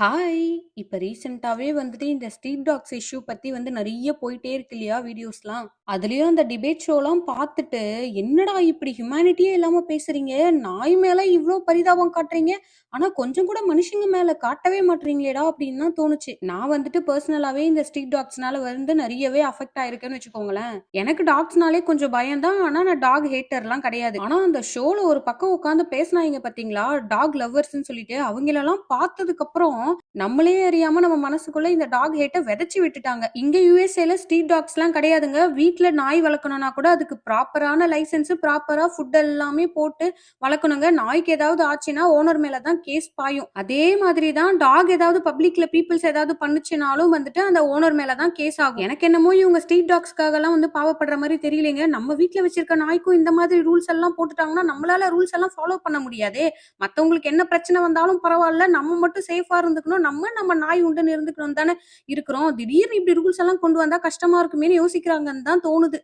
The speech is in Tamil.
ஹாய்! இப்ப ரீசென்ட்டாவே வந்துட்டு இந்த ஸ்ட்ரீட் டாக்ஸ் இஷ்யூ பத்தி வந்து நெறைய போயிட்டே இருக்கு இல்லையா? வீடியோஸ்லாம். அதுலயும் அந்த டிபேட் ஷோலாம் பார்த்துட்டு, என்னடா இப்படி ஹியூமனிட்டியே இல்லாம பேசுறீங்க? நாய் மேல இவ்ளோ பரிதாபம் காட்டுறீங்க. ஆனா கொஞ்சம் கூட மனுஷங்க மேல காட்டவே மாட்றீங்களேடா! அப்படின்னு தான் தோணுச்சு. நான் வந்துட்டு பெர்சனலாவே இந்த ஸ்ட்ரீட் டாக்ஸ்னால வந்து நெறையவே அஃபெக்ட் ஆயிருக்கேன்னு வச்சுக்கோங்களேன். எனக்கு டாக்ஸ்னாலே கொஞ்சம் பயம் தான். ஆனா நான் டாக் ஹேட்டர்லாம் கிடையாது. ஆனா அந்த ஷோல ஒரு பக்கம் உட்கார்ந்து பேசுனாய்ங்க பார்த்தீங்களா? டாக் லவ்வர்ஸ்ன்னு சொல்லிட்டு, அவங்களலாம் பார்த்ததுக்கப்புறம் நம்மளே அறியாம நம்ம மனசுக்குள்ள இந்த டாக் ஹேட்ட விதைச்சு விட்டுட்டாங்க. இங்க யுஎஸ்ஏல ஸ்ட்ரீட் டாக்ஸ்லாம் கிடையாதுங்க. வீட்ல நாய் வளர்க்கணும்னா கூட அதுக்கு ப்ராப்பரான லைசென்ஸ், ப்ராப்பரா ஃபுட் எல்லாமே போட்டு வளர்க்கணுங்க. நாய்க்கு ஏதாவது ஆச்சுன்னா ஓனர் மேல தான் கேஸ் பாயும். அதே மாதிரி தான் டாக் ஏதாவது பப்ளிக்ல பீப்பிள்ஸ் ஏதாவது பண்ணுச்சுனாலும் வந்துட்டு அந்த ஓனர் மேல தான் கேஸ் ஆகும். எனக்கு என்னமோ இவங்க ஸ்ட்ரீட் டாக்ஸ்க்காகலாம் வந்து பாவப்படுற மாரி தெரியலைங்க. நம்ம வீட்ல வச்சிருக்க நாய்க்கும் இந்த மாதிரி ரூல்ஸ் எல்லாம் போட்டுட்டாங்கன்னா, நம்மளால ரூல்ஸ் எல்லாம் ஃபாலோ பண்ண முடியாதே! மத்தவங்களுக்கு என்ன பிரச்சனை வந்தாலும் பரவால்ல. நம்ம மட்டும் சேஃபா இருந்துக்கணும். நம்ம நாய் உண்டுன்னு இருந்துக்கணும்னு தானே இருக்கிறோம். திடீர்னு இப்படி ரூல்ஸ் எல்லாம் கொண்டு வந்தா கஷ்டமா இருக்குமேன்னு யோசிக்கிறாங்கன்னு தான் தோணுது.